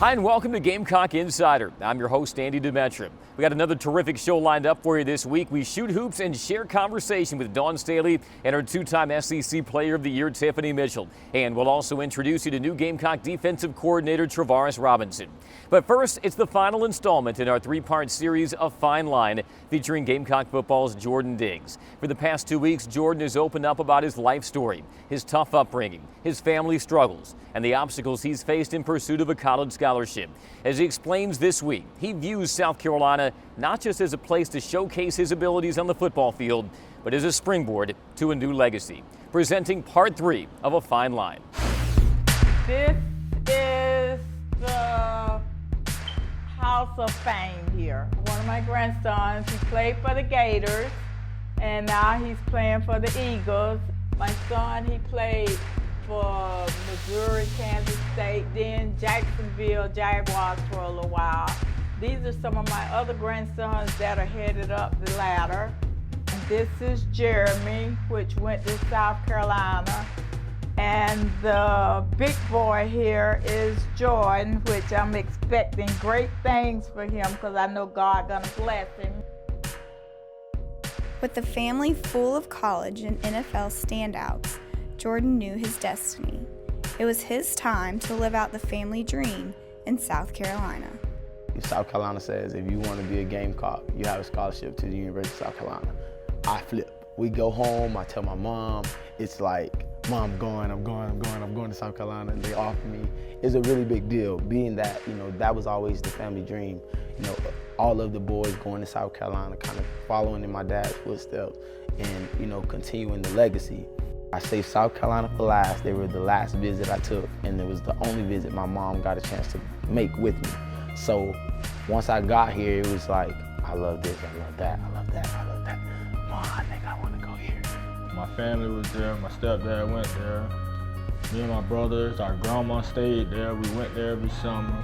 Hi and welcome to Gamecock Insider. I'm your host, Andy Demetra. We got another terrific show lined up for you this week. We shoot hoops and share conversation with Dawn Staley and our two-time SEC Player of the Year, Tiffany Mitchell. And we'll also introduce you to new Gamecock defensive coordinator, Travaris Robinson. But first, it's the final installment in our three-part series of Fine Line, featuring Gamecock football's Jordan Diggs. For the past 2 weeks, Jordan has opened up about his life story, his tough upbringing, his family struggles, and the obstacles he's faced in pursuit of a college scholarship. As he explains this week, he views South Carolina not just as a place to showcase his abilities on the football field, but as a springboard to a new legacy. Presenting part 3 of A Fine Line. This is the House of Fame here. One of my grandsons, he played for the Gators, and now he's playing for the Eagles. My son, he played for Missouri, Kansas State, then Jacksonville Jaguars for a little while. These are some of my other grandsons that are headed up the ladder. This is Jeremy, which went to South Carolina. And the big boy here is Jordan, which I'm expecting great things for him because I know God gonna bless him. With the family full of college and NFL standouts, Jordan knew his destiny. It was his time to live out the family dream in South Carolina. South Carolina says if you want to be a Gamecock, you have a scholarship to the University of South Carolina. I flip. We go home, I tell my mom, it's like, Mom, I'm going to South Carolina, and they offer me. It's a really big deal, being that, that was always the family dream. All of the boys going to South Carolina, kind of following in my dad's footsteps and, continuing the legacy. I saved South Carolina for last. They were the last visit I took, and it was the only visit my mom got a chance to make with me. So once I got here, it was like, I love this, I love that, I love that, I love that. Mom, I think I want to go here. My family was there, my stepdad went there. Me and my brothers, our grandma stayed there. We went there every summer.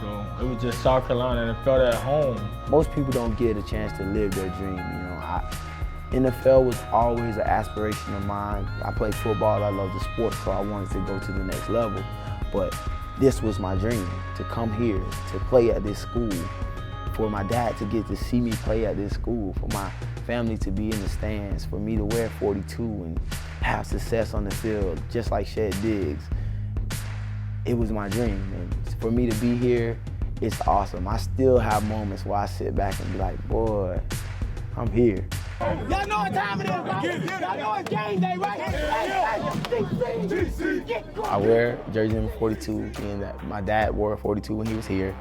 So it was just South Carolina, and it felt at home. Most people don't get a chance to live their dream, NFL was always an aspiration of mine. I played football, I love the sport, so I wanted to go to the next level. But this was my dream, to come here, to play at this school, for my dad to get to see me play at this school, for my family to be in the stands, for me to wear 42 and have success on the field, just like Shed Diggs. It was my dream, and for me to be here, it's awesome. I still have moments where I sit back and be like, boy, I'm here. Y'all know what time it is, right? Y'all know it's game day, right? I wear jersey number 42, being that my dad wore 42 when he was here.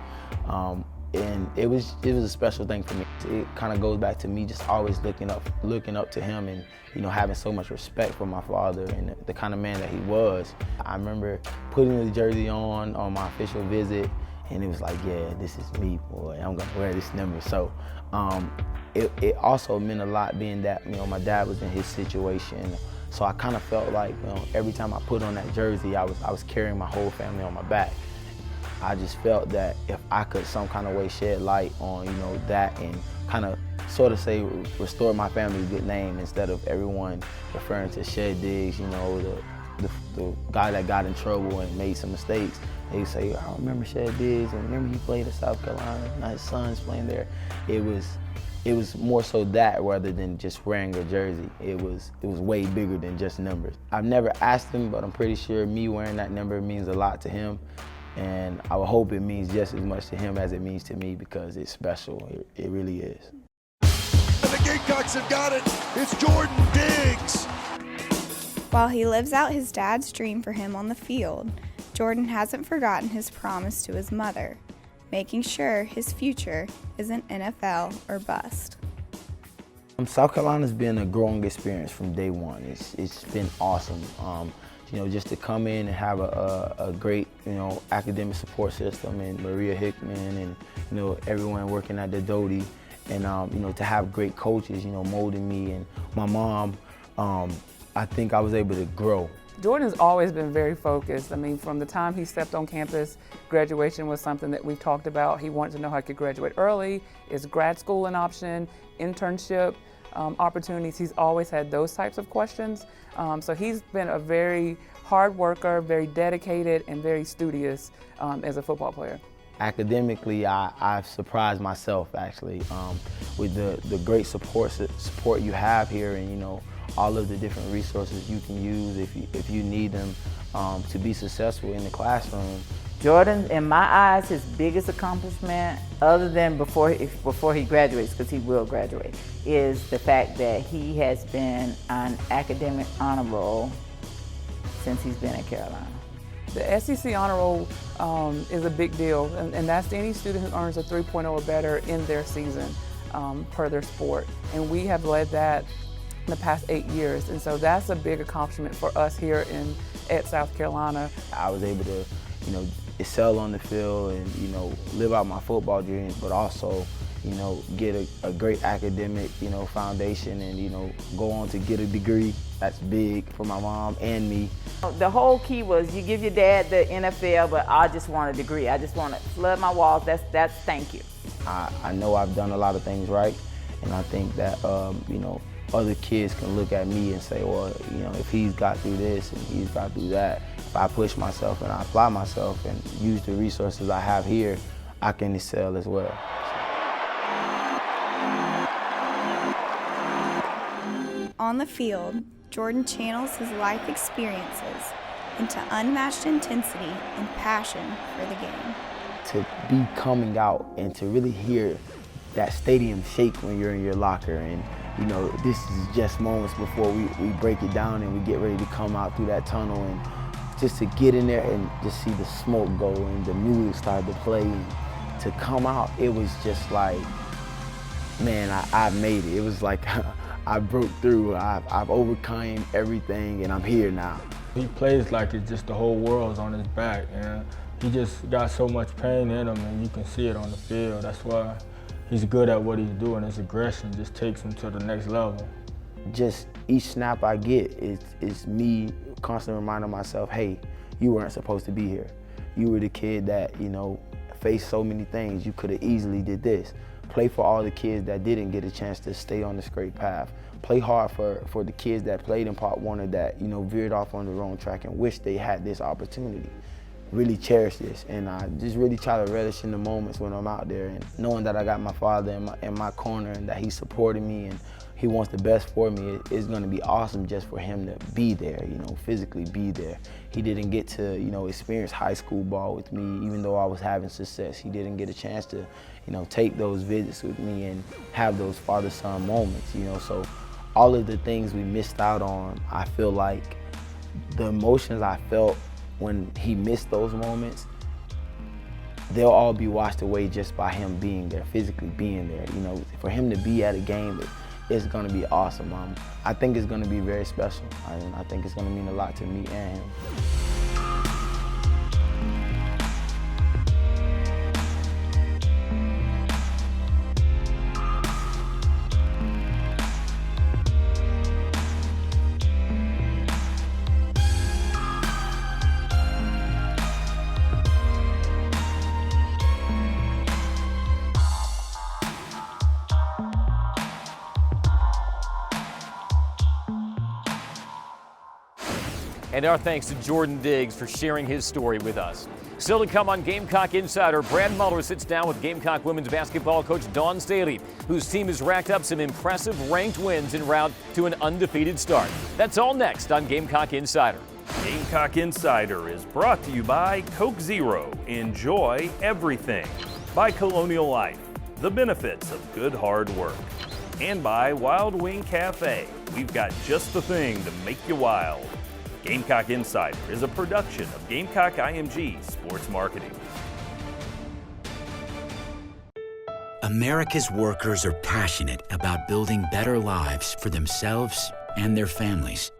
And it was a special thing for me. It kind of goes back to me just always looking up to him and having so much respect for my father and the kind of man that he was. I remember putting the jersey on my official visit, and it was like, yeah, this is me, boy. I'm gonna wear this number. So it also meant a lot, being that my dad was in his situation. So I kind of felt like every time I put on that jersey, I was carrying my whole family on my back. I just felt that if I could some kind of way shed light on that and kind of sort of say restore my family's good name, instead of everyone referring to Shed Diggs, the guy that got in trouble and made some mistakes. They say, I remember Shed Diggs, and remember he played at South Carolina, now his son's playing there. It was more so that rather than just wearing a jersey. It was way bigger than just numbers. I've never asked him, but I'm pretty sure me wearing that number means a lot to him. And I would hope it means just as much to him as it means to me, because it's special. It really is. And the Gamecocks have got it. It's Jordan Diggs. While he lives out his dad's dream for him on the field, Jordan hasn't forgotten his promise to his mother, making sure his future isn't NFL or bust. South Carolina's been a growing experience from day one. It's been awesome. Just to come in and have a great, academic support system, and Maria Hickman and, everyone working at the Doty, and, to have great coaches, molding me, and my mom, I think I was able to grow. Jordan's always been very focused. I mean, from the time he stepped on campus, graduation was something that we've talked about. He wanted to know how he could graduate early. Is grad school an option? Internship opportunities? He's always had those types of questions. So he's been a very hard worker, very dedicated, and very studious as a football player. Academically, I've surprised myself actually with the great support you have here, and you know, all of the different resources you can use if you need them to be successful in the classroom. Jordan, in my eyes, his biggest accomplishment, other than before he graduates, because he will graduate, is the fact that he has been on academic honor roll since he's been at Carolina. The SEC honor roll is a big deal, and that's any student who earns a 3.0 or better in their season per their sport. And we have led that in the past 8 years, and so that's a big accomplishment for us here at South Carolina. I was able to, you know, excel on the field and, you know, live out my football dreams, but also, you know, get a great academic, you know, foundation and, you know, go on to get a degree. That's big for my mom and me. The whole key was you give your dad the NFL, but I just want a degree. I just want to flood my walls. That's thank you. I know I've done a lot of things right, and I think that, you know, other kids can look at me and say, well, you know, if he's got through this and he's got through that, if I push myself and I apply myself and use the resources I have here, I can excel as well. On the field, Jordan channels his life experiences into unmatched intensity and passion for the game. To be coming out and to really hear that stadium shake when you're in your locker, and you know, this is just moments before we break it down and we get ready to come out through that tunnel, and just to get in there and just see the smoke go and the music start to play, and to come out, it was just like, man, I made it. It was like I broke through, I've overcome everything, and I'm here now. He plays like it's just the whole world's on his back, and he just got so much pain in him, and you can see it on the field. That's why he's good at what he's doing. His aggression just takes him to the next level. Just each snap I get is me constantly reminding myself, hey, you weren't supposed to be here. You were the kid that, you know, faced so many things. You could have easily did this. Play for all the kids that didn't get a chance to stay on the straight path. Play hard for the kids that played in Part 1 or that, you know, veered off on the wrong track and wish they had this opportunity. Really cherish this, and I just really try to relish in the moments when I'm out there, and knowing that I got my father in my corner and that he's supporting me and he wants the best for me. It's going to be awesome just for him to be there, you know, physically be there. He didn't get to, you know, experience high school ball with me, even though I was having success. He didn't get a chance to, you know, take those visits with me and have those father-son moments, you know. So all of the things we missed out on, I feel like the emotions I felt when he missed those moments, they'll all be washed away just by him being there, physically being there. You know, for him to be at a game, it's gonna be awesome. I think it's gonna be very special. I think it's gonna mean a lot to me and him. And our thanks to Jordan Diggs for sharing his story with us. Still to come on Gamecock Insider, Brad Muller sits down with Gamecock women's basketball coach Dawn Staley, whose team has racked up some impressive ranked wins en route to an undefeated start. That's all next on Gamecock Insider. Gamecock Insider is brought to you by Coke Zero. Enjoy everything. By Colonial Life, the benefits of good hard work. And by Wild Wing Cafe. We've got just the thing to make you wild. Gamecock Insider is a production of Gamecock IMG Sports Marketing. America's workers are passionate about building better lives for themselves and their families.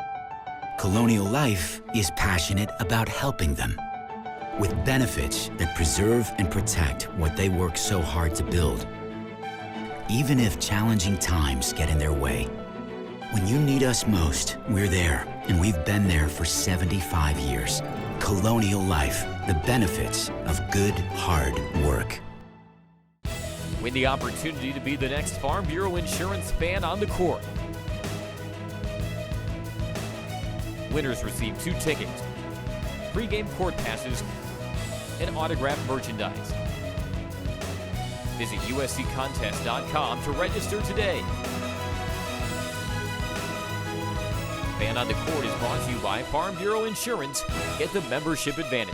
Colonial Life is passionate about helping them with benefits that preserve and protect what they work so hard to build, even if challenging times get in their way. When you need us most, we're there, and we've been there for 75 years. Colonial Life, the benefits of good, hard work. Win the opportunity to be the next Farm Bureau Insurance fan on the court. Winners receive 2 tickets, pre-game court passes, and autographed merchandise. Visit usccontest.com to register today. Fan on the Court is brought to you by Farm Bureau Insurance. Get the membership advantage.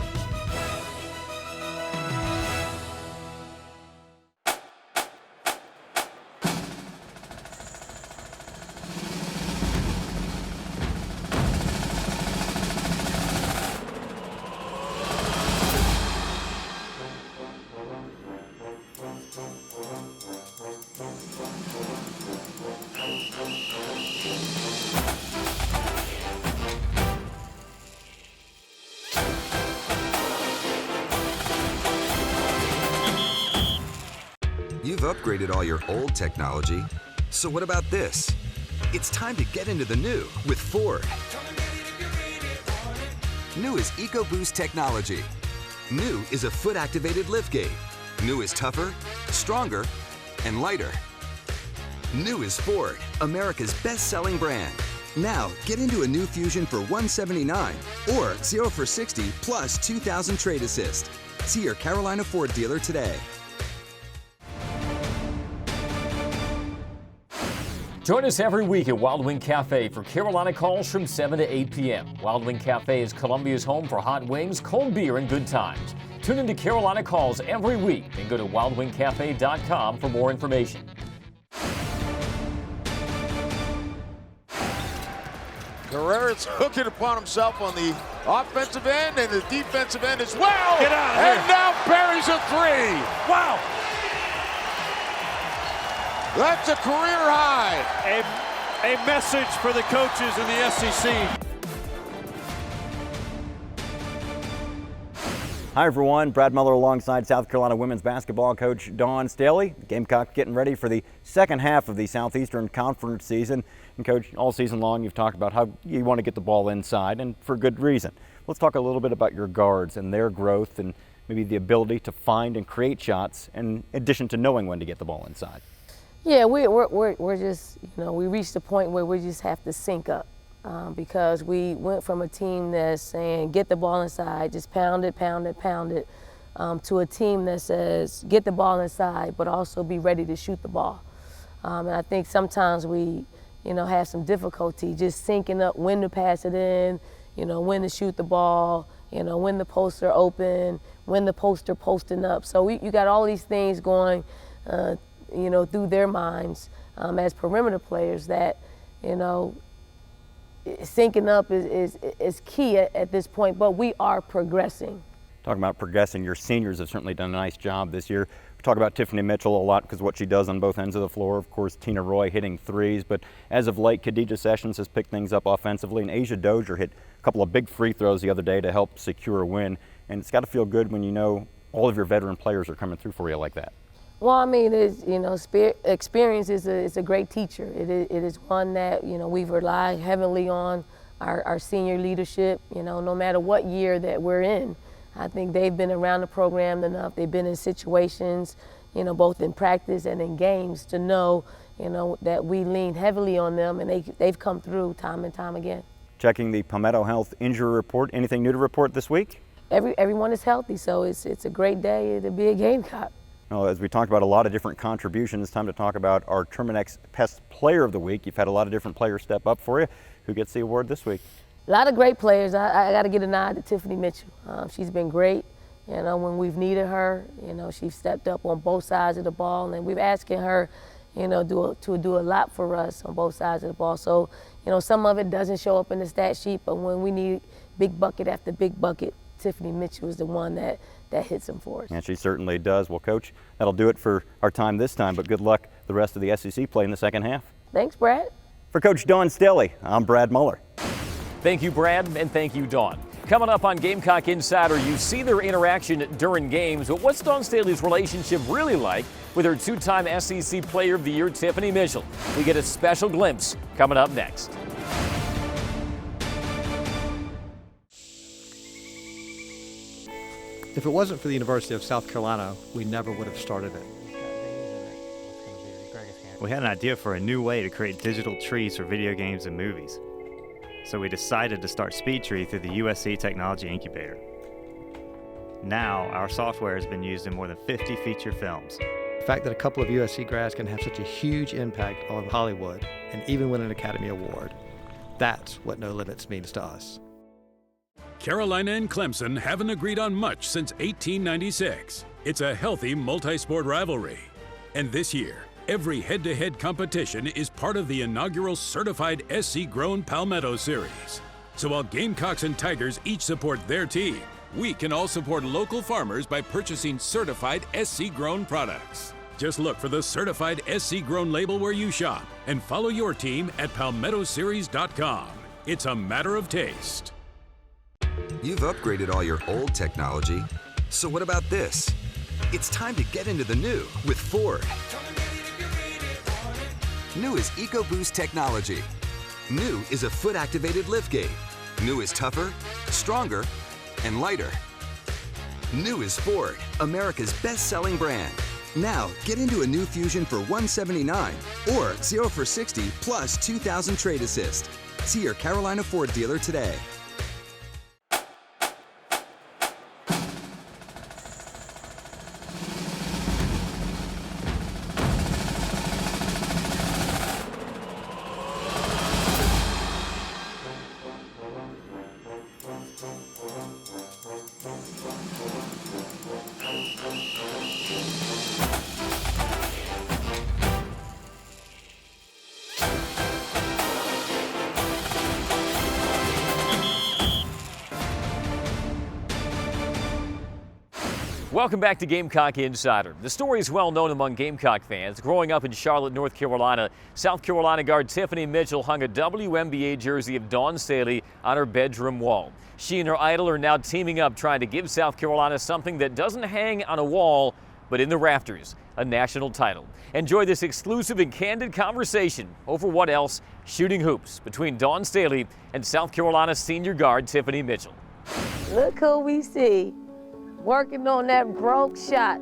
You've upgraded all your old technology, so what about this? It's time to get into the new with Ford. New is EcoBoost technology. New is a foot-activated liftgate. New is tougher, stronger, and lighter. New is Ford, America's best-selling brand. Now, get into a new Fusion for $179 or 0 for 60 plus 2,000 trade assist. See your Carolina Ford dealer today. Join us every week at Wild Wing Cafe for Carolina Calls from 7 to 8 p.m. Wild Wing Cafe is Columbia's home for hot wings, cold beer, and good times. Tune into Carolina Calls every week and go to wildwingcafe.com for more information. Guerrero's hooking upon himself on the offensive end and the defensive end as well. Get out of here. And now buries a three. Wow! That's a career high. A message for the coaches in the SEC. Hi everyone, Brad Muller alongside South Carolina women's basketball coach Dawn Staley. Gamecock getting ready for the second half of the Southeastern Conference season. And Coach, all season long you've talked about how you want to get the ball inside, and for good reason. Let's talk a little bit about your guards and their growth and maybe the ability to find and create shots in addition to knowing when to get the ball inside. Yeah, we're just, we reached a point where we just have to sync up because we went from a team that's saying get the ball inside, just pound it, to a team that says get the ball inside, but also be ready to shoot the ball. And I think sometimes we, have some difficulty just syncing up when to pass it in, when to shoot the ball, when the posts are open, when the posts are posting up. So you got all these things going. Through their minds as perimeter players that, syncing up is key at this point, but we are progressing. Talking about progressing, your seniors have certainly done a nice job this year. We talk about Tiffany Mitchell a lot because what she does on both ends of the floor. Of course, Tina Roy hitting threes, but as of late, Khadijah Sessions has picked things up offensively, and Asia Dozier hit a couple of big free throws the other day to help secure a win. And it's got to feel good when you know all of your veteran players are coming through for you like that. Well, I mean, experience is a great teacher. It is one that, we've relied heavily on our senior leadership, no matter what year that we're in. I think they've been around the program enough. They've been in situations, both in practice and in games to know, that we lean heavily on them, and they've come through time and time again. Checking the Palmetto Health injury report. Anything new to report this week? Everyone is healthy, so it's a great day to be a Gamecock. Well, as we talked about a lot of different contributions, it's time to talk about our Terminex Pest Player of the Week. You've had a lot of different players step up for you. Who gets the award this week? A lot of great players. I got to get a nod to Tiffany Mitchell. She's been great. When we've needed her, she's stepped up on both sides of the ball, and we've asking her, to do a lot for us on both sides of the ball. So, some of it doesn't show up in the stat sheet, but when we need big bucket after big bucket, Tiffany Mitchell is the one that hits them for us. And she certainly does. Well, Coach, that'll do it for our time this time, but good luck the rest of the SEC play in the second half. Thanks, Brad. For Coach Dawn Staley, I'm Brad Muller. Thank you, Brad, and thank you, Dawn. Coming up on Gamecock Insider, you see their interaction during games, but what's Dawn Staley's relationship really like with her two-time SEC Player of the Year, Tiffany Mitchell? We get a special glimpse coming up next. If it wasn't for the University of South Carolina, we never would have started it. We had an idea for a new way to create digital trees for video games and movies. So we decided to start SpeedTree through the USC Technology Incubator. Now, our software has been used in more than 50 feature films. The fact that a couple of USC grads can have such a huge impact on Hollywood and even win an Academy Award, that's what No Limits means to us. Carolina and Clemson haven't agreed on much since 1896. It's a healthy multi-sport rivalry. And this year, every head-to-head competition is part of the inaugural certified SC-grown Palmetto Series. So while Gamecocks and Tigers each support their team, we can all support local farmers by purchasing certified SC-grown products. Just look for the certified SC-grown label where you shop and follow your team at palmettoseries.com. It's a matter of taste. You've upgraded all your old technology, so what about this? It's time to get into the new with Ford. New is EcoBoost technology. New is a foot-activated liftgate. New is tougher, stronger, and lighter. New is Ford, America's best-selling brand. Now, get into a new Fusion for $179 or 0 for 60 plus 2,000 trade assist. See your Carolina Ford dealer today. Welcome back to Gamecock Insider. The story is well known among Gamecock fans. Growing up in Charlotte, North Carolina, South Carolina guard Tiffany Mitchell hung a WNBA jersey of Dawn Staley on her bedroom wall. She and her idol are now teaming up trying to give South Carolina something that doesn't hang on a wall, but in the rafters, a national title. Enjoy this exclusive and candid conversation over what else? Shooting hoops between Dawn Staley and South Carolina senior guard Tiffany Mitchell. Look who we see working on that broke shot.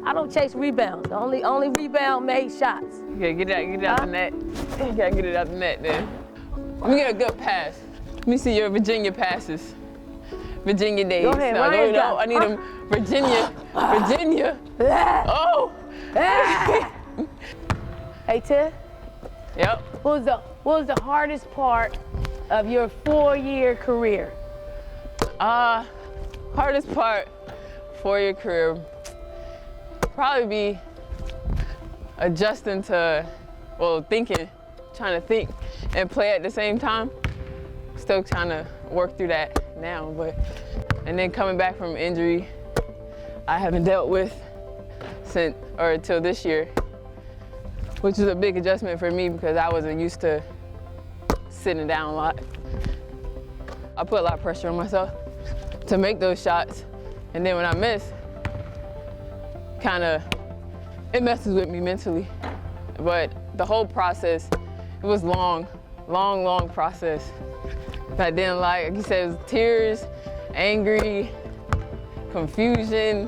I don't chase rebounds. The only rebound made shots. You gotta get it out the net. You gotta get it out the net then. Let me get a good pass. Let me see your Virginia passes. Virginia days. Go ahead, No, I need them. Virginia. Oh! Hey, Tiff. Yep. What was the hardest part of your 4-year career? Hardest part for your career probably be adjusting to, trying to think and play at the same time. Still trying to work through that now, and then coming back from injury I haven't dealt with until this year, which is a big adjustment for me because I wasn't used to sitting down a lot. I put a lot of pressure on myself to make those shots, and then when I miss, it messes with me mentally. But the whole process, it was long process that I didn't like. Like you said, it was tears, angry, confusion.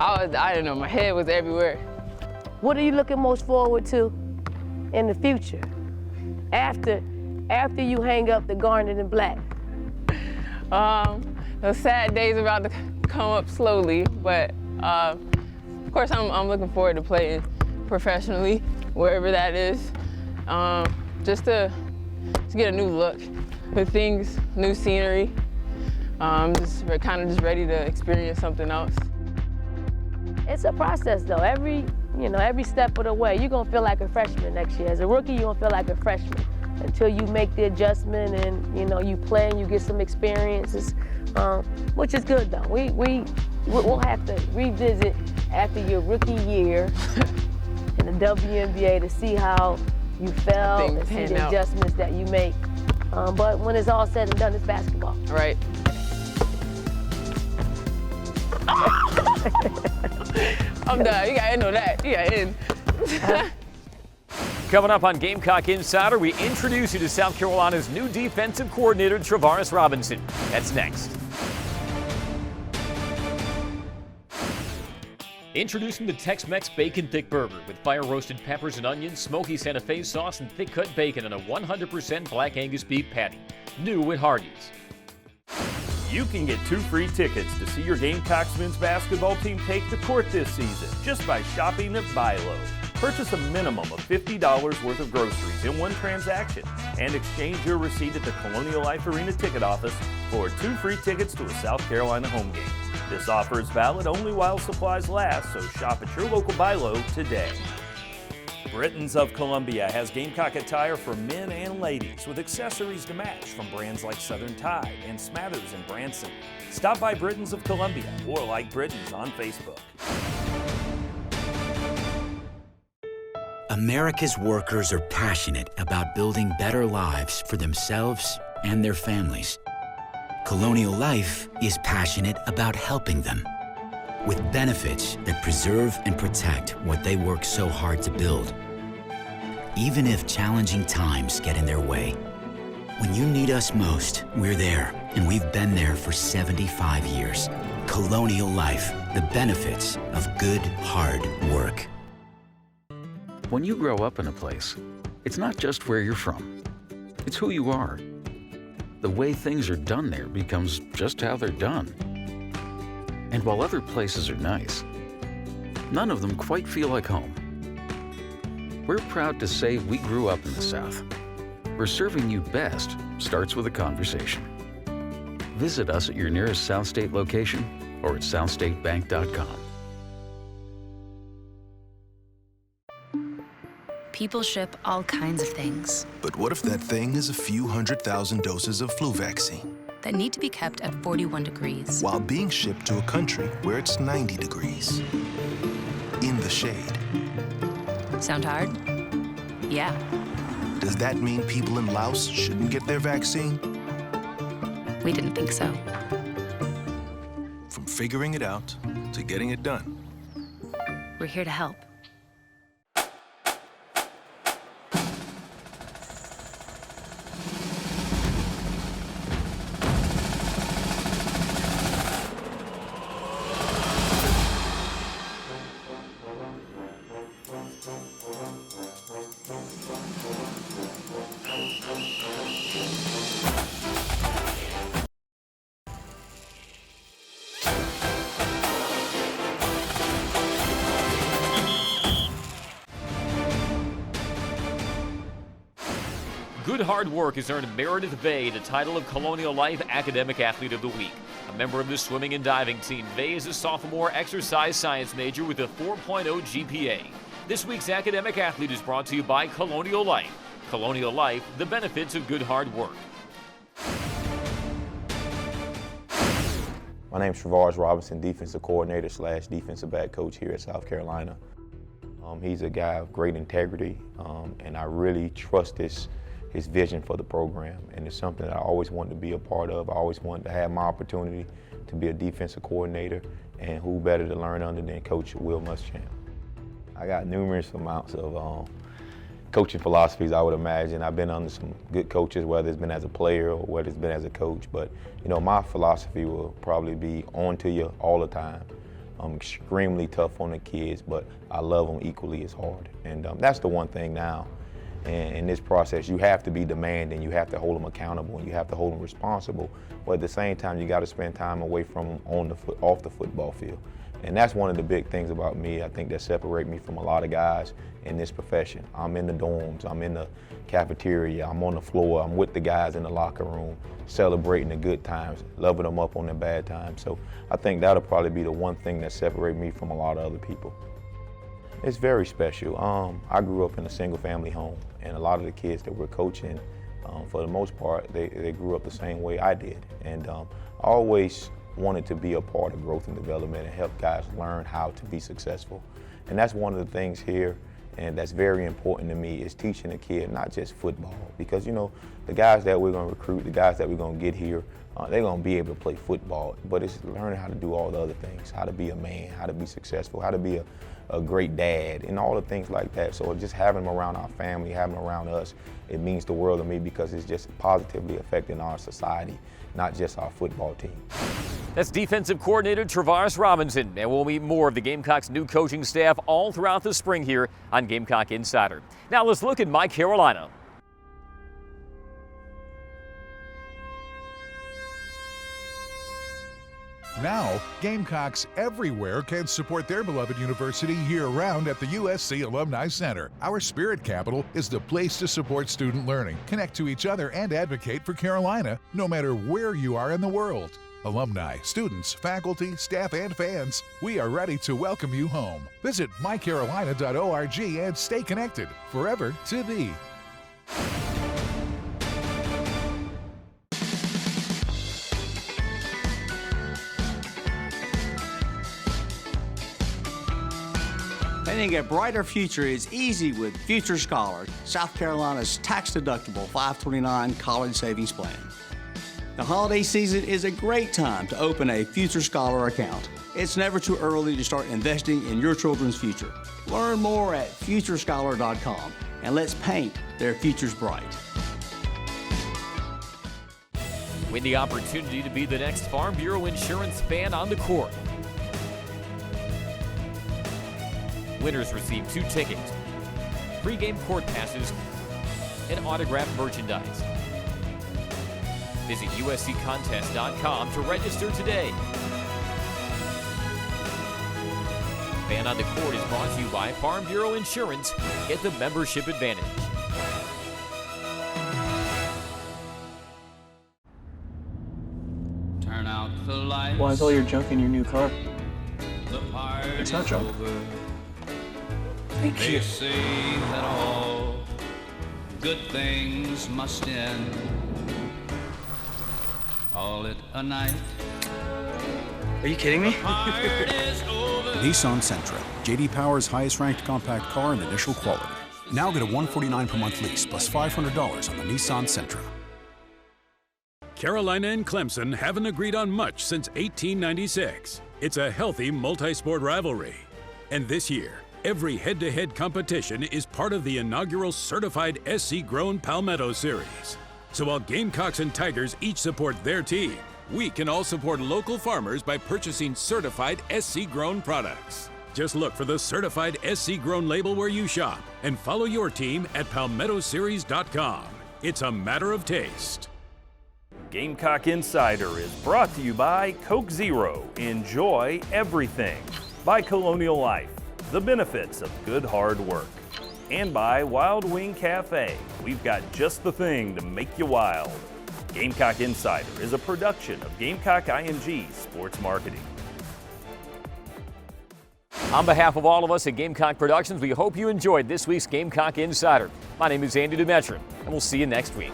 I didn't know, my head was everywhere. What are you looking most forward to in the future after you hang up the garnet and black? Those sad days are about to come up slowly, but of course I'm looking forward to playing professionally, wherever that is, just to get a new look with things, new scenery. Just ready to experience something else. It's a process though. Every step of the way, you're gonna feel like a freshman next year. As a rookie, you're gonna feel like a freshman until you make the adjustment and you play and you get some experiences, which is good though. We'll have to revisit after your rookie year in the WNBA to see how you felt and see the adjustments that you make. But when it's all said and done, it's basketball. Right. I'm done. You gotta know that. You gotta end. Coming up on Gamecock Insider, we introduce you to South Carolina's new defensive coordinator, Travaris Robinson. That's next. Introducing the Tex-Mex Bacon Thick Burger with fire-roasted peppers and onions, smoky Santa Fe sauce, and thick-cut bacon on a 100% Black Angus beef patty. New at Hardee's. You can get 2 free tickets to see your Gamecocks men's basketball team take the court this season just by shopping at Buy Low. Purchase a minimum of $50 worth of groceries in one transaction and exchange your receipt at the Colonial Life Arena ticket office for 2 free tickets to a South Carolina home game. This offer is valid only while supplies last, so shop at your local Buy Low today. Britton's of Columbia has Gamecock attire for men and ladies with accessories to match from brands like Southern Tide and Smathers and Branson. Stop by Britton's of Columbia or like Britton's on Facebook. America's workers are passionate about building better lives for themselves and their families. Colonial Life is passionate about helping them with benefits that preserve and protect what they work so hard to build. Even if challenging times get in their way, when you need us most, we're there, and we've been there for 75 years. Colonial Life, the benefits of good, hard work. When you grow up in a place, it's not just where you're from, it's who you are. The way things are done there becomes just how they're done. And while other places are nice, none of them quite feel like home. We're proud to say we grew up in the South, where serving you best starts with a conversation. Visit us at your nearest South State location or at southstatebank.com. People ship all kinds of things But what if that thing is a few 100,000 doses of flu vaccine that need to be kept at 41 degrees. while being shipped to a country where it's 90 degrees? In the shade. Sound hard? Yeah. Does that mean people in Laos shouldn't get their vaccine? We didn't think so. From figuring it out to getting it done. We're here to help. Good hard work has earned Meredith Bay the title of Colonial Life Academic Athlete of the Week. A member of the swimming and diving team, Bay is a sophomore exercise science major with a 4.0 GPA. This week's Academic Athlete is brought to you by Colonial Life. Colonial Life, the benefits of good hard work. My name is Travars Robinson, defensive coordinator / defensive back coach here at South Carolina. He's a guy of great integrity, and I really trust his vision for the program, and it's something that I always wanted to be a part of. I always wanted to have my opportunity to be a defensive coordinator, and who better to learn under than Coach Will Muschamp. I got numerous amounts of coaching philosophies, I would imagine. I've been under some good coaches, whether it's been as a player or whether it's been as a coach, but my philosophy will probably be on to you all the time. I'm extremely tough on the kids, but I love them equally as hard. And that's the one thing now. And in this process, you have to be demanding, you have to hold them accountable, and you have to hold them responsible. But at the same time, you got to spend time away from them off the football field. And that's one of the big things about me, I think, that separate me from a lot of guys in this profession. I'm in the dorms, I'm in the cafeteria, I'm on the floor, I'm with the guys in the locker room, celebrating the good times, loving them up on the bad times. So I think that'll probably be the one thing that separates me from a lot of other people. It's very special. I grew up in a single family home, and a lot of the kids that we're coaching, for the most part, they grew up the same way I did. And I always wanted to be a part of growth and development and help guys learn how to be successful. And that's one of the things here, and that's very important to me, is teaching a kid not just football. Because the guys that we're going to recruit, the guys that we're going to get here, they're going to be able to play football, but it's learning how to do all the other things, how to be a man, how to be successful, how to be a great dad, and all the things like that. So just having them around our family, having them around us, it means the world to me, because it's just positively affecting our society, not just our football team. That's defensive coordinator Travars Robinson, and we'll meet more of the Gamecocks' new coaching staff all throughout the spring here on Gamecock Insider. Now let's look at My Carolina. Now, Gamecocks everywhere can support their beloved university year-round at the USC Alumni Center. Our spirit capital is the place to support student learning, connect to each other, and advocate for Carolina, no matter where you are in the world. Alumni, students, faculty, staff, and fans, we are ready to welcome you home. Visit mycarolina.org and stay connected forever to thee. Planning a brighter future is easy with Future Scholar, South Carolina's tax-deductible 529 college savings plan. The holiday season is a great time to open a Future Scholar account. It's never too early to start investing in your children's future. Learn more at futurescholar.com and let's paint their futures bright. Win the opportunity to be the next Farm Bureau Insurance fan on the court. Winners receive 2 tickets, pre-game court passes, and autographed merchandise. Visit usccontest.com to register today. Fan on the Court is brought to you by Farm Bureau Insurance. Get the membership advantage. Turn out the lights. Why is all your junk in your new car? It's not junk. Thank you. They say that all good things must end. Call it a night. Are you kidding me? Nissan Sentra, J.D. Power's highest-ranked compact car in initial quality. Now get a $149 per month lease plus $500 on the Nissan Sentra. Carolina and Clemson haven't agreed on much since 1896. It's a healthy multi-sport rivalry. And this year, every head-to-head competition is part of the inaugural certified SC-grown Palmetto Series. So while Gamecocks and Tigers each support their team, we can all support local farmers by purchasing certified SC-grown products. Just look for the certified SC-grown label where you shop and follow your team at palmettoseries.com. It's a matter of taste. Gamecock Insider is brought to you by Coke Zero. Enjoy everything. By Colonial Life. The benefits of good hard work. And by Wild Wing Cafe. We've got just the thing to make you wild. Gamecock Insider is a production of Gamecock IMG Sports Marketing. On behalf of all of us at Gamecock Productions, we hope you enjoyed this week's Gamecock Insider. My name is Andy Demetri, and we'll see you next week.